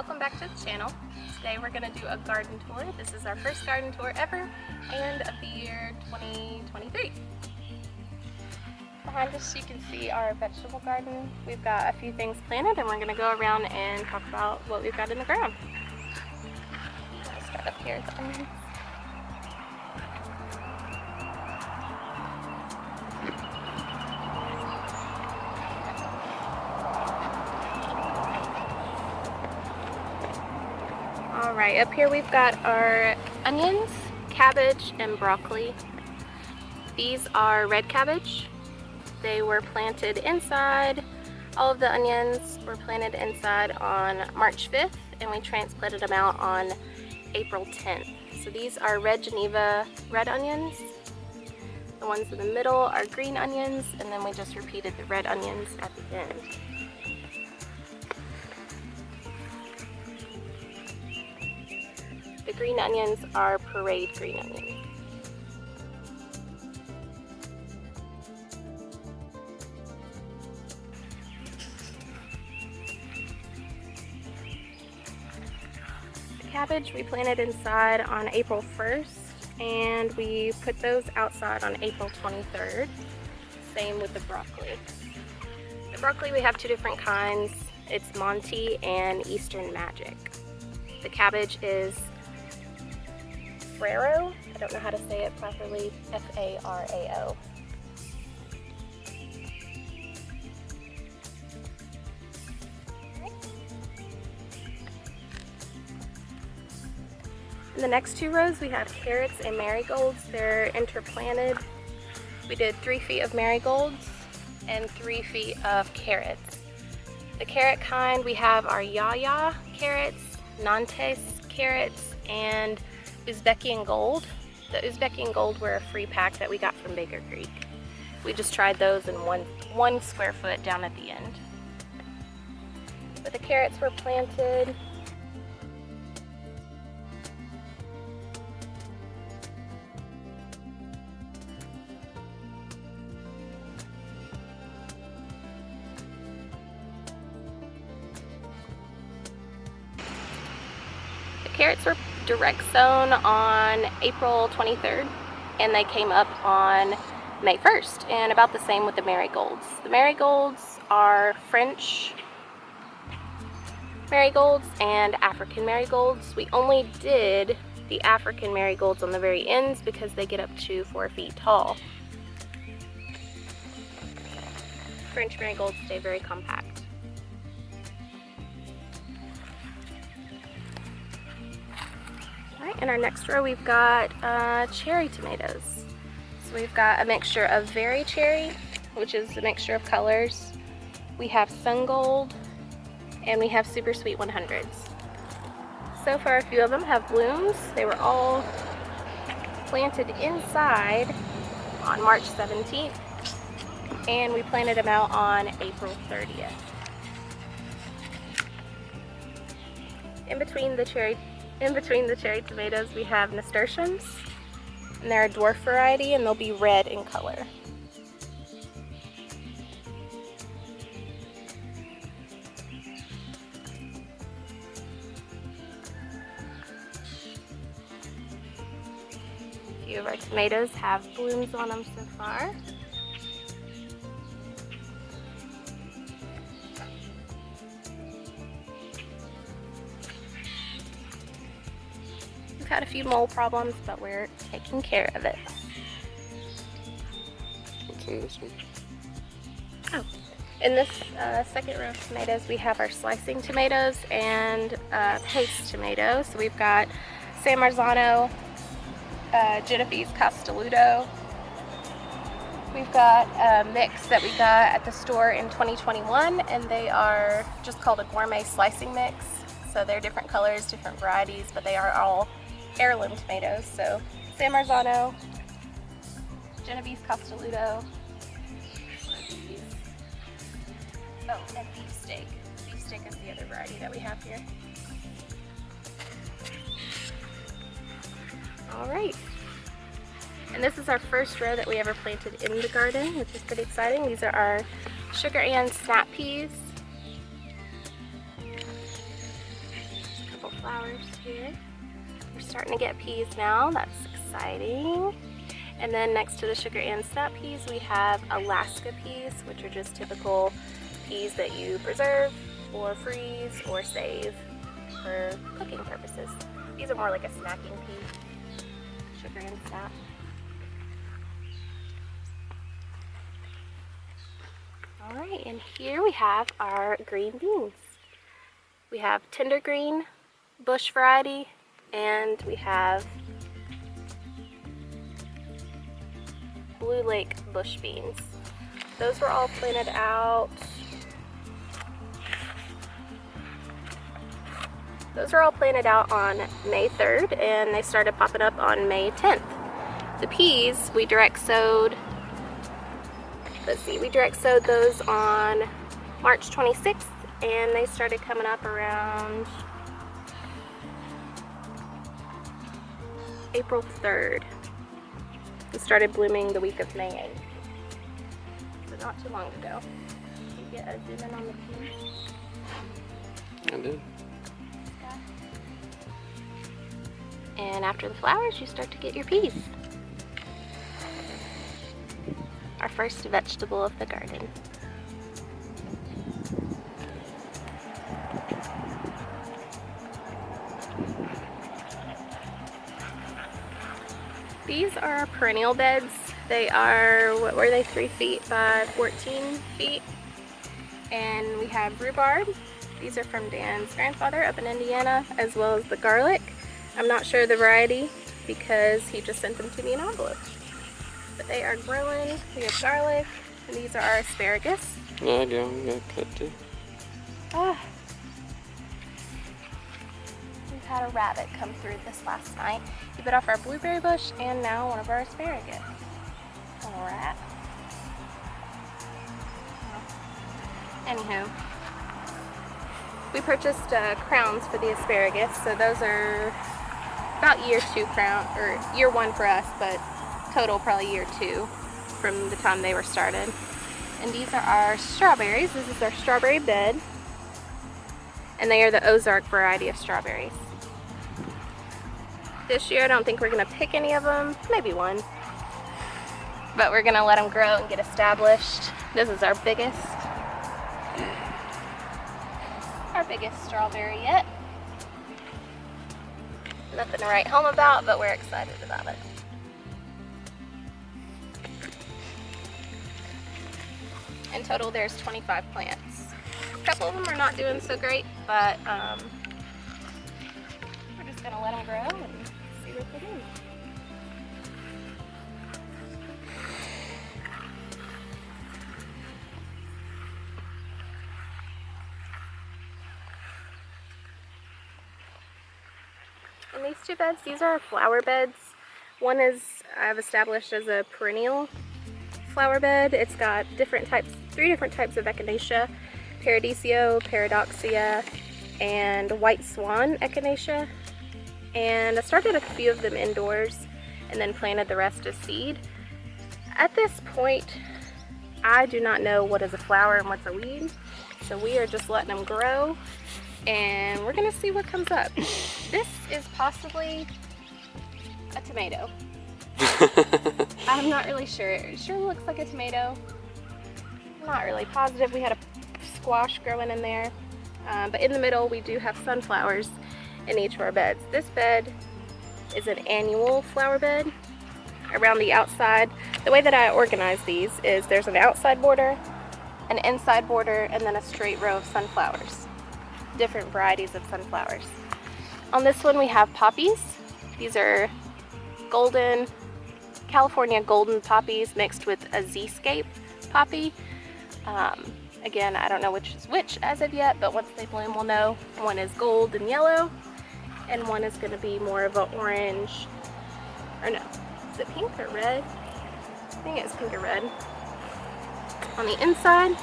welcome back to the channel. Today we're going to do a garden tour. This is our first garden tour ever and of the year 2023. Behind us you can see our vegetable garden. We've got a few things planted and we're going to go around and talk about what we've got in the ground. I'll start up here at the onions. Alright, up here we've got our onions, cabbage, and broccoli. These are red cabbage. They were planted inside. All of the onions were planted inside on March 5th and we transplanted them out on April 10th. So these are red Geneva red onions. The ones in the middle are green onions, and then we just repeated the red onions at the end. The green onions are parade green onions. The cabbage we planted inside on April 1st, and we put those outside on April 23rd. Same with the broccoli. The broccoli we have two different kinds. It's Monty and Eastern Magic. The cabbage is Farao. I don't know how to say it properly. F-A-R-A-O. In the next two rows we have carrots and marigolds. They're interplanted. We did 3 feet of marigolds and 3 feet of carrots. The carrot kind, we have our Yaya carrots, Nantes carrots, and Uzbekian Gold. The Uzbekian Gold were a free pack that we got from Baker Creek. We just tried those in one square foot down at the end. But the carrots were planted. The carrots were direct sown on April 23rd and they came up on May 1st, and about the same with the marigolds. The marigolds are French marigolds and African marigolds. We only did the African marigolds on the very ends because they get up to 4 feet tall. French marigolds stay very compact. In our next row we've got cherry tomatoes. So we've got a mixture of Very Cherry, which is a mixture of colors. We have Sun Gold, and we have Super Sweet 100s. So far a few of them have blooms. They were all planted inside on March 17th, and we planted them out on April 30th. In between the cherry tomatoes we have nasturtiums, and they're a dwarf variety and they'll be red in color. A few of our tomatoes have blooms on them so far. Had a few mole problems, but we're taking care of it. Oh, in this second row of tomatoes we have our slicing tomatoes and paste tomatoes. So we've got San Marzano, Genovese Castelluto. We've got a mix that we got at the store in 2021, and they are just called a gourmet slicing mix. So they're different colors, different varieties, but they are all heirloom tomatoes. So San Marzano, Genovese Castelluto, and beefsteak. Beefsteak is the other variety that we have here. Alright, and this is our first row that we ever planted in the garden, which is pretty exciting. These are our Sugar Ann snap peas. flowers here. We're starting to get peas now. That's exciting. And then next to the sugar and snap peas, we have Alaska peas, which are just typical peas that you preserve or freeze or save for cooking purposes. These are more like a snacking pea, sugar and snap. All right, and here we have our green beans. We have tender green, bush variety, and we have Blue Lake bush beans. Those were all planted out. Those are all planted out on May 3rd, and they started popping up on May 10th. The peas we direct sowed. Let's see, we direct sowed those on March 26th, and they started coming up around April 3rd. It started blooming the week of May 8th. So not too long ago. Did you get a zoom in on the peas? I did. And after the flowers, you start to get your peas. Our first vegetable of the garden. These are perennial beds. They are, what were they, 3 feet by 14 feet. And we have rhubarb. These are from Dan's grandfather up in Indiana, as well as the garlic. I'm not sure the variety because he just sent them to me in envelopes. But they are growing. We have garlic, and these are our asparagus. Yeah, we got cut too. Ah. We've had a rabbit come through this last night. He bit off our blueberry bush and now one of our asparagus. Little rat. Anywho, we purchased crowns for the asparagus, so those are about year 2 crown, or year 1 for us, but total probably year 2 from the time they were started. And these are our strawberries. This is our strawberry bed, and they are the Ozark variety of strawberries. This year I don't think we're gonna pick any of them, maybe one, but we're gonna let them grow and get established. This is our biggest strawberry yet. Nothing to write home about, but we're excited about it. In total, there's 25 plants. A couple of them are not doing so great, but we're just gonna let them grow and see what they do. And these 2 beds, these are flower beds. One is I've established as a perennial flower bed. It's got 3 different types of echinacea: Paradiso, Paradoxia, and White Swan echinacea. And I started a few of them indoors and then planted the rest as seed. At this point, I do not know what is a flower and what's a weed, so we are just letting them grow, and we're gonna see what comes up. This is possibly a tomato. I'm not really sure. It sure looks like a tomato. I'm not really positive. We had a squash growing in there. But in the middle, we do have sunflowers in each of our beds. This bed is an annual flower bed. Around the outside, the way that I organize these is there's an outside border, an inside border, and then a straight row of sunflowers. Different varieties of sunflowers. On this one, we have poppies. These are golden, California golden poppies mixed with a Z-scape poppy. Again, I don't know which is which as of yet, but once they bloom, we'll know. One is gold and yellow, and one is going to be more of an orange, or no, is it pink or red? I think it's pink or red. On the inside,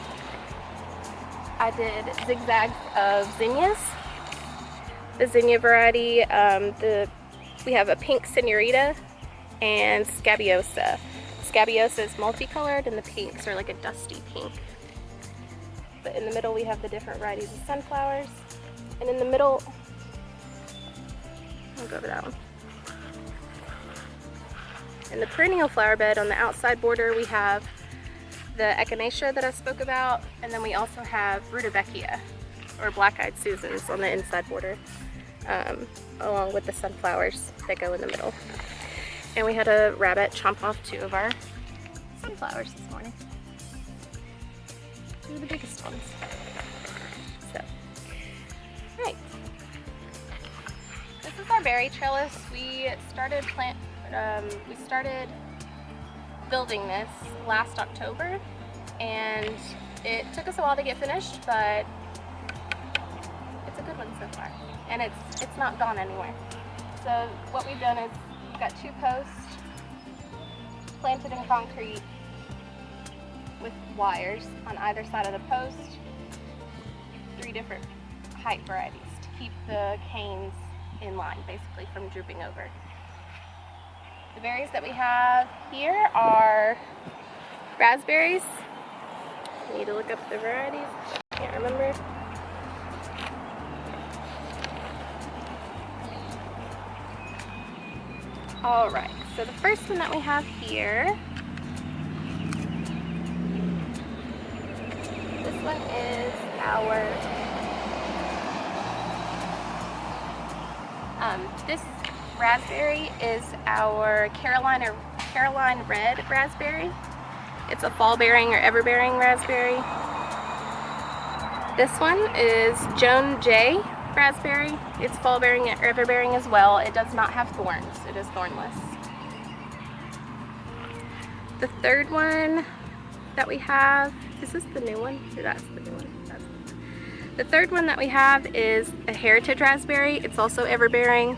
I did zigzags of zinnias. The zinnia variety, we have a pink senorita and scabiosa. Scabiosa is multicolored and the pinks are like a dusty pink. But in the middle we have the different varieties of sunflowers. And in the middle I'll go over that one. In the perennial flower bed on the outside border, we have the echinacea that I spoke about, and then we also have rudbeckia, or black-eyed Susans, on the inside border, along with the sunflowers that go in the middle. And we had a rabbit chomp off 2 of our sunflowers this morning. 2 of the biggest ones. So, right. This is our berry trellis. We started building this last October, and it took us a while to get finished, but it's a good one so far, and it's not gone anywhere. So what we've done is we've got 2 posts planted in concrete with wires on either side of the post, 3 different height varieties to keep the canes in line, basically, from drooping over. The berries that we have here are raspberries. I need to look up the varieties. Can't remember. All right, so the first one that we have here, this one is our, this raspberry is our Caroline Red raspberry. It's a fall-bearing or ever-bearing raspberry. This one is Joan J raspberry. It's fall-bearing or ever-bearing as well. It does not have thorns. It is thornless. The third one that we have, is this the new one? Or that's the new one. The third one that we have is a heritage raspberry. It's also ever-bearing.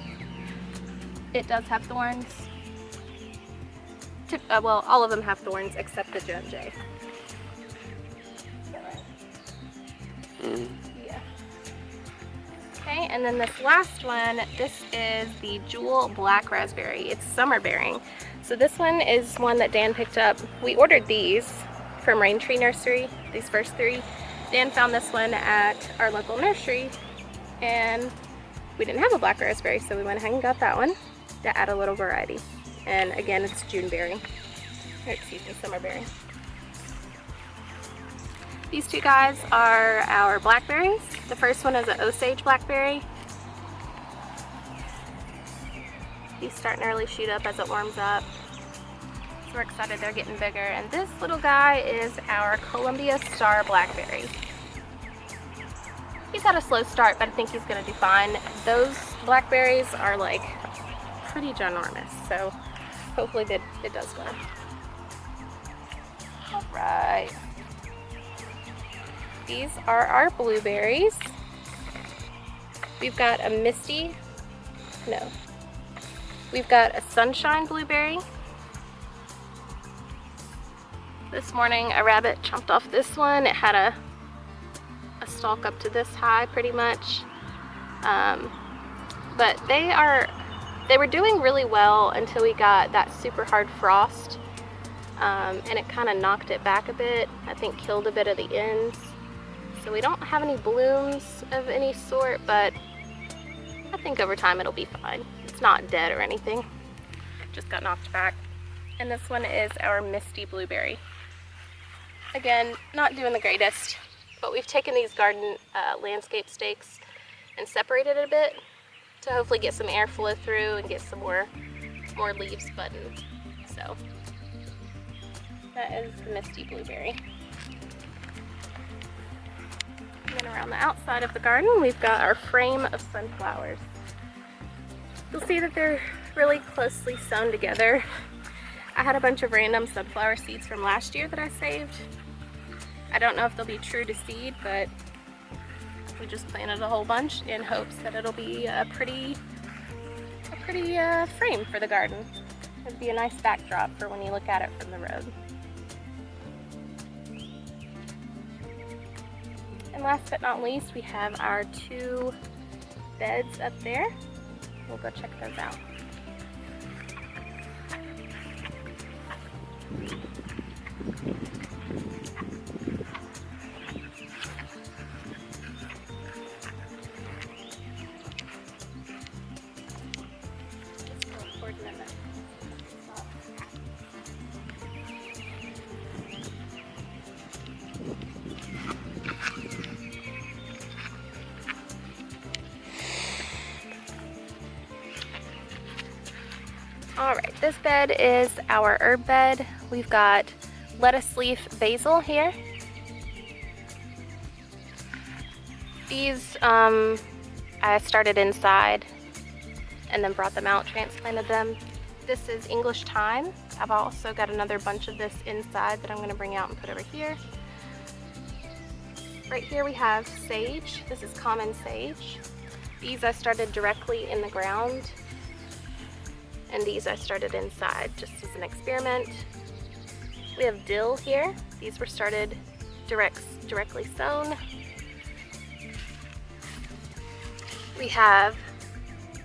It does have thorns. Well, all of them have thorns except the Joan J. Is that right? Yeah. Okay, and then this last one, this is the Jewel Black Raspberry. It's summer bearing. So this one is one that Dan picked up. We ordered these from Rain Tree Nursery, these first 3. Dan found this one at our local nursery, and we didn't have a black raspberry, so we went ahead and got that one to add a little variety. And again, it's June bearing, or excuse me, summer bearing. These 2 guys are our blackberries. The first one is an Osage blackberry. He's starting to really shoot up as it warms up. So we're excited they're getting bigger. And this little guy is our Columbia Star blackberry. He's had a slow start, but I think he's gonna do fine. Those blackberries are like pretty ginormous, so hopefully it does well. All right. These are our blueberries. We've got a we've got a sunshine blueberry. This morning a rabbit chomped off this one. It had a stalk up to this high pretty much. But they were doing really well until we got that super hard frost, and it kind of knocked it back a bit. I think killed a bit of the ends. So we don't have any blooms of any sort, but I think over time it'll be fine. It's not dead or anything, just got knocked back. And this one is our Misty Blueberry. Again, not doing the greatest, but we've taken these garden landscape stakes and separated it a bit to hopefully get some airflow through and get some more leaves budding. So that is the Misty Blueberry. And then around the outside of the garden, we've got our frame of sunflowers. You'll see that they're really closely sewn together. I had a bunch of random sunflower seeds from last year that I saved. I don't know if they'll be true to seed, but we just planted a whole bunch in hopes that it'll be a pretty frame for the garden. It'd be a nice backdrop for when you look at it from the road. And last but not least, we have our 2 beds up there. We'll go check those out. This bed is our herb bed. We've got lettuce leaf basil here. These I started inside and then brought them out, transplanted them. This is English thyme. I've also got another bunch of this inside that I'm going to bring out and put over here. Right here we have sage. This is common sage. These I started directly in the ground, and these I started inside just as an experiment. We have dill here. These were started directly sown. We have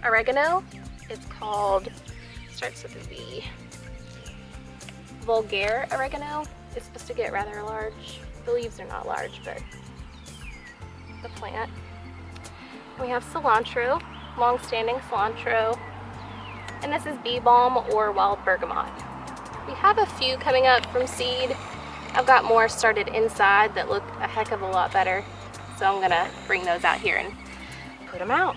oregano. It's called, starts with a V, Vulgare oregano. It's supposed to get rather large. The leaves are not large, but the plant. We have cilantro, long-standing cilantro, and this is bee balm or wild bergamot. We have a few coming up from seed. I've got more started inside that look a heck of a lot better, so I'm gonna bring those out here and put them out.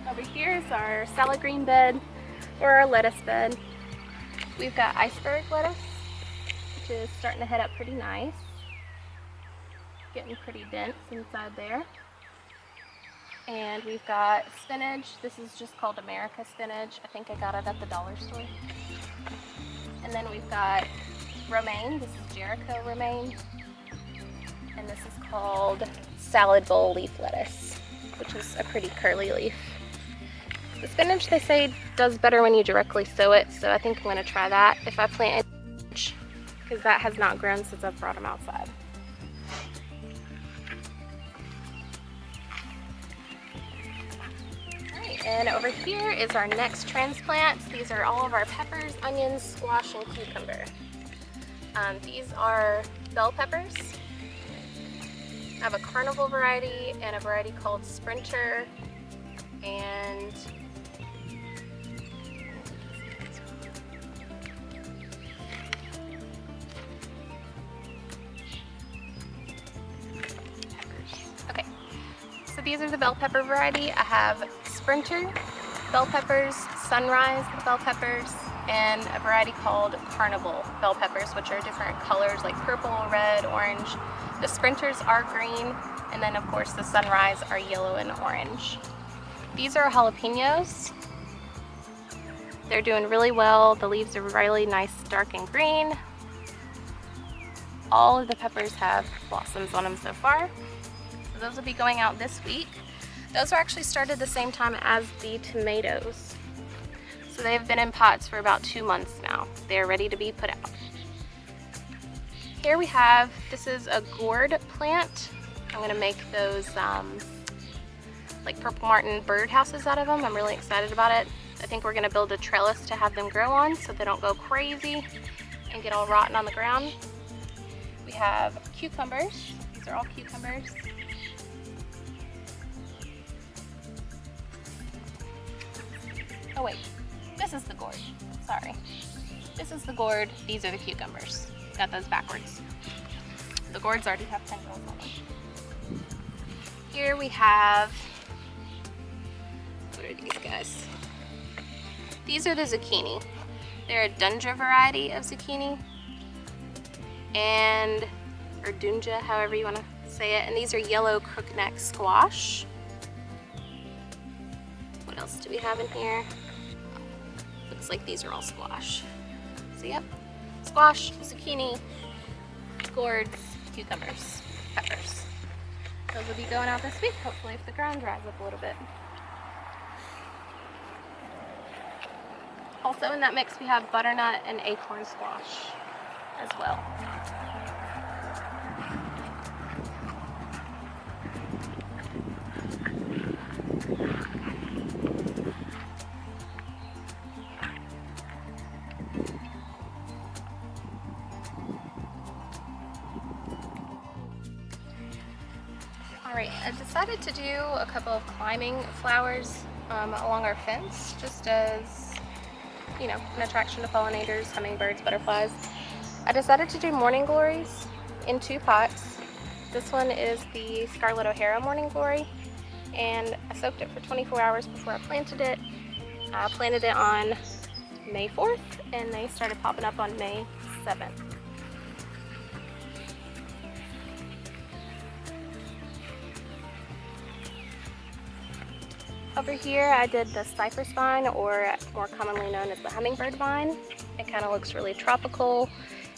Over here is our salad green bed or our lettuce bed. We've got iceberg lettuce, which is starting to head up pretty nice. Getting pretty dense inside there. And we've got spinach. This is just called America spinach. I think I got it at the dollar store. And then we've got romaine. This is Jericho romaine. And this is called salad bowl leaf lettuce, which is a pretty curly leaf. The spinach, they say, does better when you directly sow it, so I think I'm going to try that if I plant it, because that has not grown since I've brought them outside. Alright, and over here is our next transplants. These are all of our peppers, onions, squash, and cucumber. These are bell peppers. I have a carnival variety and a variety called Sprinter, and okay, so these are the bell pepper variety. I have Sprinter bell peppers, Sunrise bell peppers, and a variety called Carnival bell peppers, which are different colors like purple, red, orange. The Sprinters are green, and then of course the Sunrise are yellow and orange. These are jalapenos. They're doing really well. The leaves are really nice, dark and green. All of the peppers have blossoms on them so far. So those will be going out this week. Those were actually started the same time as the tomatoes. So they've been in pots for about 2 months now. They're ready to be put out. Here we have, this is a gourd plant. I'm gonna make those like Purple Martin bird houses out of them. I'm really excited about it. I think we're gonna build a trellis to have them grow on so they don't go crazy and get all rotten on the ground. We have cucumbers. These are all cucumbers. Oh wait, this is the gourd, sorry. This is the gourd, these are the cucumbers. Got those backwards. The gourds already have tendrils on them. Here we have, what are these guys? These are the zucchini. They're a Dunja variety of zucchini, and or Dunja, however you want to say it. And these are yellow crookneck squash. What else do we have in here? Looks like these are all squash. So yep, squash, zucchini, gourds, cucumbers, peppers. Those will be going out this week, hopefully, if the ground dries up a little bit. Also in that mix we have butternut and acorn squash as well. Alright, I decided to do a couple of climbing flowers along our fence, just as, you know, an attraction to pollinators, hummingbirds, butterflies. I decided to do morning glories in 2 pots. This one is the Scarlet O'Hara morning glory, and I soaked it for 24 hours before I planted it. I planted it on May 4th and they started popping up on May 7th. Over here I did the cypress vine, or more commonly known as the hummingbird vine. It kind of looks really tropical.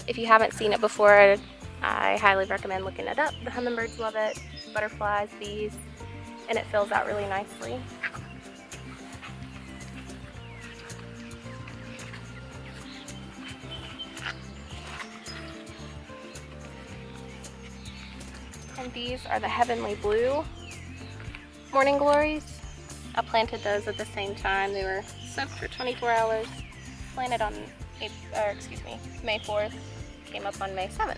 If you haven't seen it before, I highly recommend looking it up. The hummingbirds love it, butterflies, bees, and it fills out really nicely. And these are the heavenly blue morning glories. I planted those at the same time. They were soaked for 24 hours, planted on May 4th, came up on May 7th.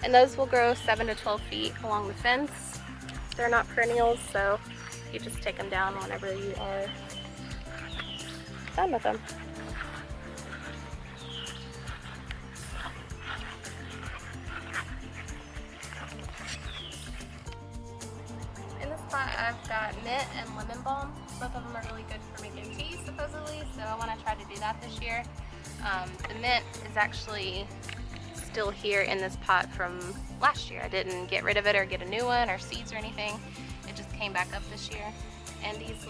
And those will grow 7 to 12 feet along the fence. They're not perennials, so you just take them down whenever you are done with them. In this pot I've got mint and lemon balm. Both of them are really good for making tea supposedly, so I want to try to do that this year. The mint is actually still here in this pot from last year. I didn't get rid of it or get a new one or seeds or anything. It just came back up this year. And these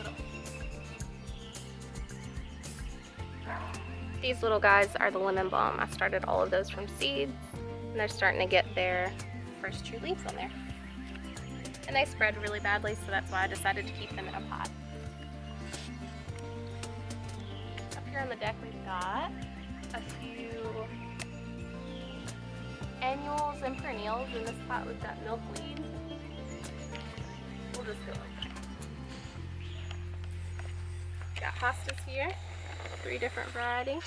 little guys are the lemon balm. I started all of those from seeds, and they're starting to get their first true leaves on there. And they spread really badly, so that's why I decided to keep them in a pot. Up here on the deck we've got a few annuals and perennials. In this pot we've got milkweed. We'll just go like that. Got hostas here, 3 different varieties.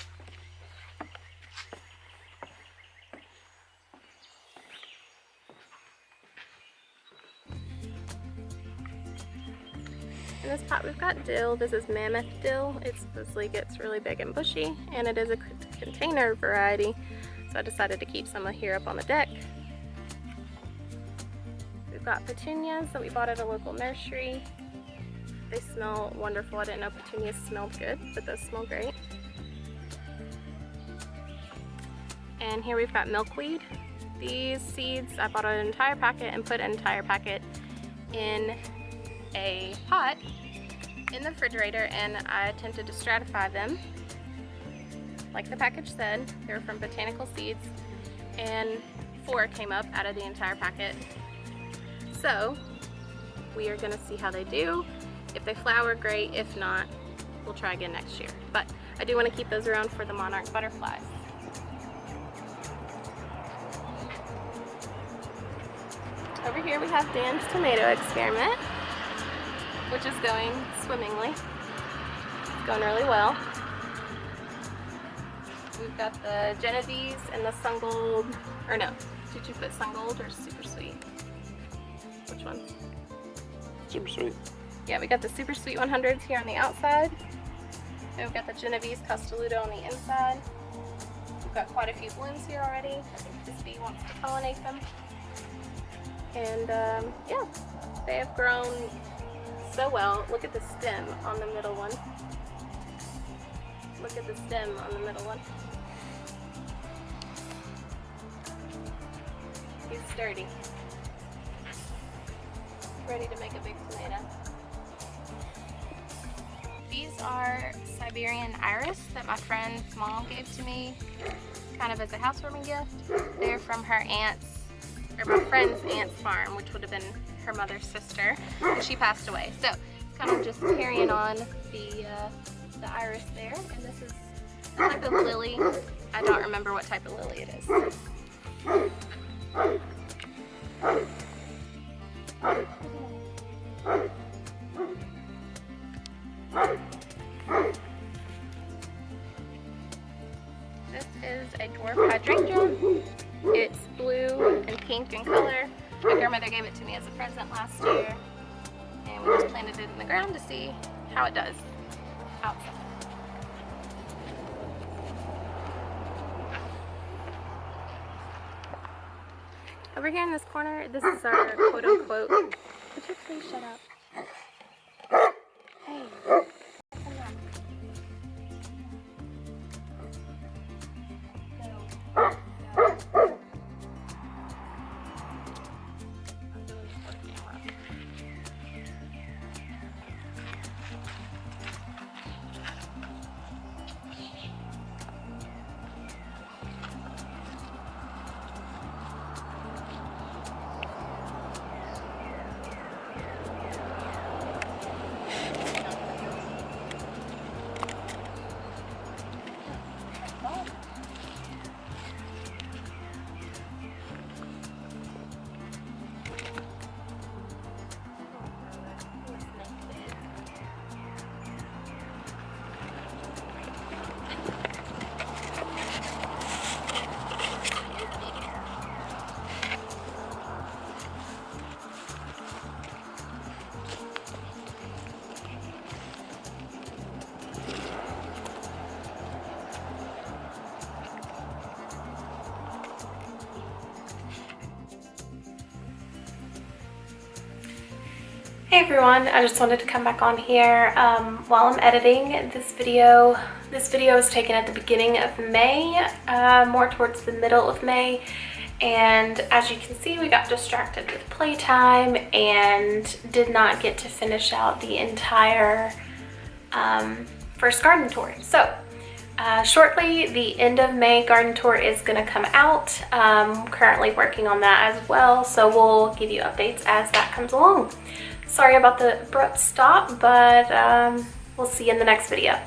In this pot we've got dill. This is mammoth dill. It supposedly gets really big and bushy, and it is a container variety, so I decided to keep some here up on the deck. We've got petunias that we bought at a local nursery. They smell wonderful. I didn't know petunias smelled good, but those smell great. And here we've got milkweed. These seeds, I bought an entire packet and put an entire packet in a pot in the refrigerator, and I attempted to stratify them. Like the package said, they were from Botanical Seeds, and 4 came up out of the entire packet. So we are going to see how they do. If they flower, great. If not, we'll try again next year. But I do want to keep those around for the monarch butterflies. Over here we have Dan's tomato experiment, which is going swimmingly. It's going really well. We've got the Genovese and the Sungold, or no, did you put Sungold or Super Sweet? Which one? Super sweet. Yeah, we got the Super Sweet 100s here on the outside. And we've got the Genovese Castelluto on the inside. We've got quite a few blooms here already. I think this bee wants to pollinate them. And yeah, they have grown so well. Look at the stem on the middle one. Look at the stem on the middle one. He's sturdy. Ready to make a big tomato. These are Siberian iris that my friend's mom gave to me, kind of as a housewarming gift. They're from her aunt's, or my friend's aunt's farm, which would have been her mother's sister, and she passed away. So kind of just carrying on the iris there. And this is a type of lily. I don't remember what type of lily it is. This is a dwarf hydrangea. It's blue and pink in color. My grandmother gave it to me as a present last year, and we just planted it in the ground to see how it does outside. Over here in this corner, this is our quote-unquote, would you please shut up? Hey, come on. Hey everyone, I just wanted to come back on here while I'm editing this video. This video is taken at the beginning of May, more towards the middle of May. And as you can see, we got distracted with playtime and did not get to finish out the entire first garden tour. So shortly, the end of May garden tour is going to come out. Currently working on that as well, so we'll give you updates as that comes along. Sorry about the abrupt stop, but we'll see you in the next video.